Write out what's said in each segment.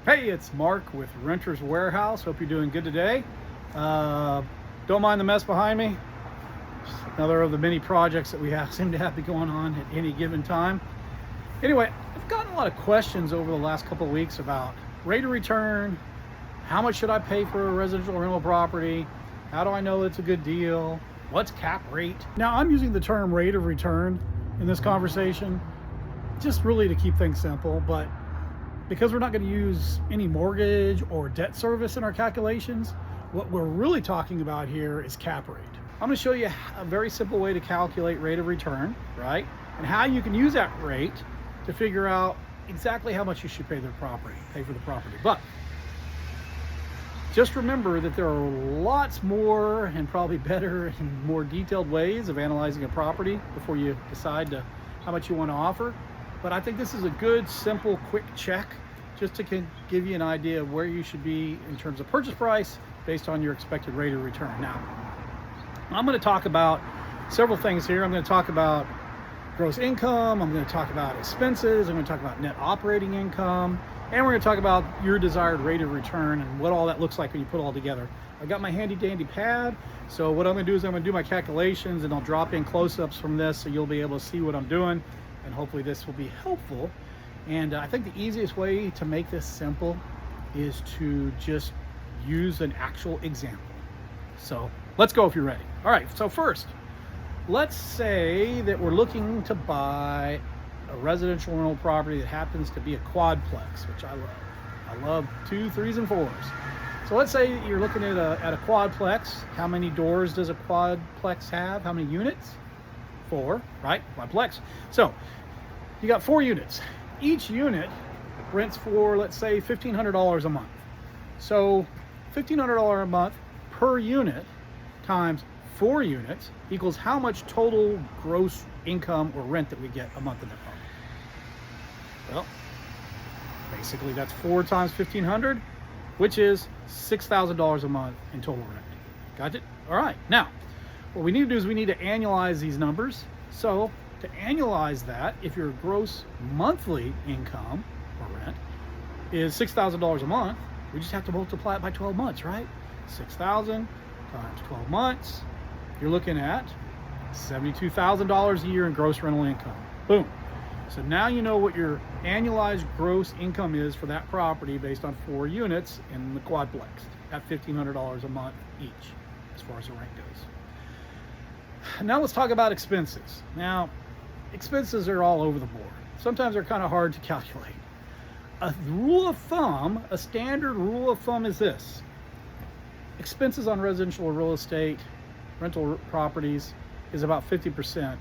Hey, it's Mark with Renters Warehouse. Hope you're doing good today. Don't mind the mess behind me. Just another of the many projects that we seem to have going on at any given time. Anyway, I've gotten a lot of questions over the last couple of weeks about rate of return. How much should I pay for a residential rental property? How do I know it's a good deal? What's cap rate? Now, I'm using the term rate of return in this conversation just really to keep things simple, but because we're not going to use any mortgage or debt service in our calculations, what we're really talking about here is cap rate. I'm going to show you a very simple way to calculate rate of return, right? And how you can use that rate to figure out exactly how much you should pay for the property. But just remember that there are lots more and probably better and more detailed ways of analyzing a property before you decide how much you want to offer. But I think this is a good, simple, quick check just to give you an idea of where you should be in terms of purchase price based on your expected rate of return. Now, I'm going to talk about several things here. I'm going to talk about gross income. I'm going to talk about expenses. I'm going to talk about net operating income. And we're going to talk about your desired rate of return and what all that looks like when you put it all together. I've got my handy dandy pad. So what I'm going to do is I'm going to do my calculations and I'll drop in close-ups from this so you'll be able to see what I'm doing. And hopefully this will be helpful. And I think the easiest way to make this simple is to just use an actual example. So let's go if you're ready. All right, so first, let's say that we're looking to buy a residential rental property that happens to be a quadplex, which I love. I love 2, 3s, and 4s. So let's say you're looking at a quadplex. How many doors does a quadplex have? How many units? 4, right? Quadplex. So you got 4 units. Each unit rents for, let's say, $1,500 a month. So $1,500 a month per unit times 4 units equals how much total gross income or rent that we get a month in that property. Well, basically that's 4 times 1,500, which is $6,000 a month in total rent. Got it? All right. Now, what we need to do is we need to annualize these numbers. So to annualize that, if your gross monthly income or rent is $6,000 a month, we just have to multiply it by 12 months, right? 6,000 times 12 months, you're looking at $72,000 a year in gross rental income. Boom. So now you know what your annualized gross income is for that property based on 4 units in the quadplex at $1,500 a month each, as far as the rent goes. Now let's talk about expenses. Now, expenses are all over the board. Sometimes they're kind of hard to calculate. A rule of thumb, a standard rule of thumb is this. Expenses on residential real estate, rental properties, is about 50%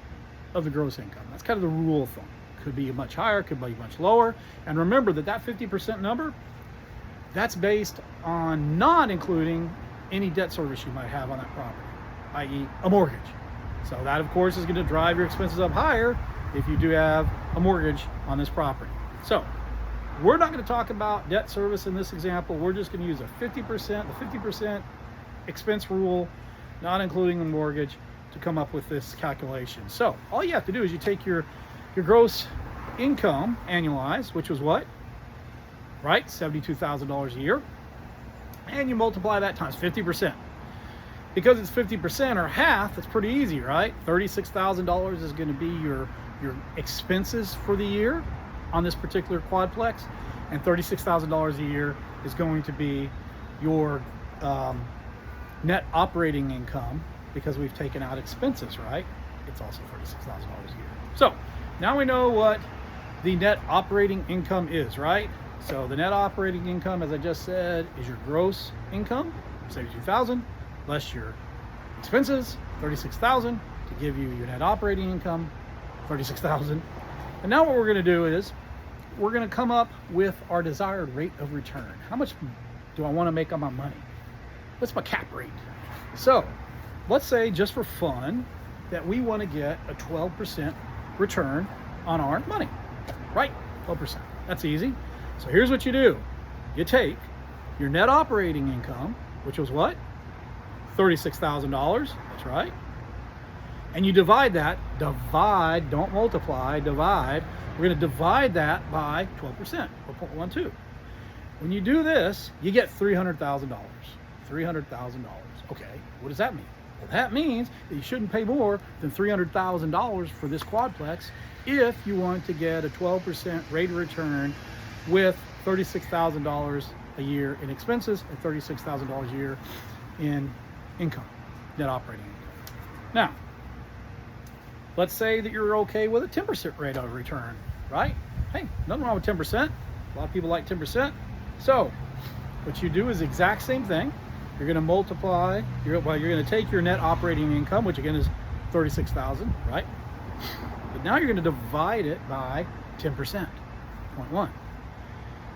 of the gross income. That's kind of the rule of thumb. Could be much higher, could be much lower. And remember that 50% number, that's based on not including any debt service you might have on that property, i.e. a mortgage. So that, of course, is going to drive your expenses up higher if you do have a mortgage on this property. So we're not going to talk about debt service in this example. We're just going to use the 50% expense rule, not including the mortgage, to come up with this calculation. So all you have to do is you take your gross income annualized, which was what? Right? $72,000 a year. And you multiply that times 50%. Because it's 50% or half, it's pretty easy, right? $36,000 is going to be your expenses for the year on this particular quadplex, and $36,000 a year is going to be your net operating income because we've taken out expenses, right? It's also $36,000 a year. So now we know what the net operating income is, right? So the net operating income, as I just said, is your gross income, $72,000, less your expenses, $36,000, to give you your net operating income, $36,000. And now what we're going to do is we're going to come up with our desired rate of return. How much do I want to make on my money? What's my cap rate? So let's say, just for fun, that we want to get a 12% return on our money, right? 12%. That's easy. So here's what you do. You take your net operating income, which was what? $36,000. That's right. And you divide that, don't multiply, divide. We're going to divide that by 12%, 4.12. When you do this, you get $300,000. $300,000. Okay, what does that mean? Well, that means that you shouldn't pay more than $300,000 for this quadplex if you want to get a 12% rate of return with $36,000 a year in expenses and $36,000 a year in income, net operating income. Now, let's say that you're okay with a 10% rate of return, right? Hey, nothing wrong with 10%. A lot of people like 10%. So what you do is the exact same thing. You're going to multiply, you're going to take your net operating income, which again is $36,000, right? But now you're going to divide it by 10%, 0.1.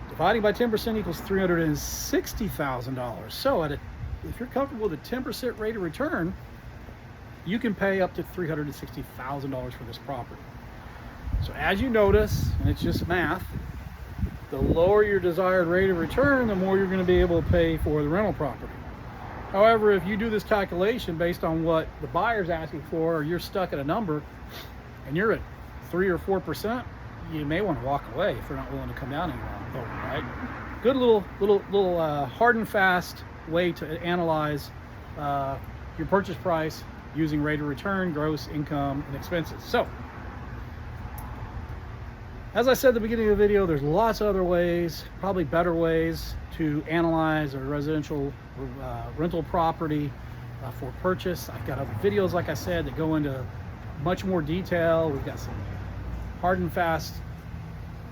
Dividing by 10% equals $360,000. So if you're comfortable with a 10% rate of return, you can pay up to $360,000 for this property. So as you notice, and it's just math, the lower your desired rate of return, the more you're going to be able to pay for the rental property. However, if you do this calculation based on what the buyer's asking for, or you're stuck at a number and you're at 3 or 4%, you may want to walk away if they're not willing to come down any longer, right? Good little hard and fast way to analyze your purchase price using rate of return, gross income, and expenses. So, as I said at the beginning of the video, there's lots of other ways, probably better ways to analyze a residential rental property for purchase. I've got other videos, like I said, that go into much more detail. We've got some hard and fast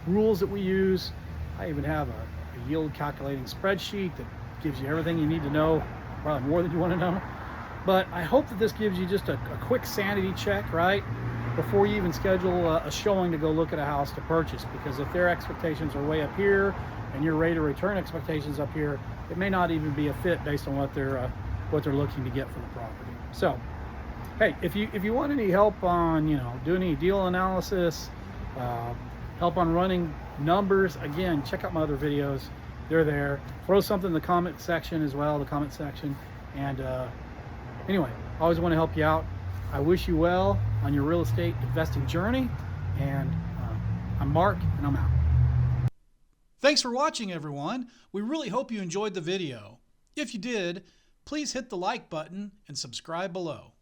rules that we use. I even have a yield calculating spreadsheet that gives you everything you need to know, probably more than you want to know. But I hope that this gives you just a quick sanity check, right? Before you even schedule a showing to go look at a house to purchase, because if their expectations are way up here and your rate of return expectations up here, it may not even be a fit based on what they're looking to get for the property. So, hey, if you want any help on doing any deal analysis, help on running numbers, again, check out my other videos. They're there. Throw something in the comment section as well, the comment section. And anyway, I always want to help you out. I wish you well on your real estate investing journey, and I'm Mark, and I'm out. Thanks for watching, everyone. We really hope you enjoyed the video. If you did, please hit the like button and subscribe below.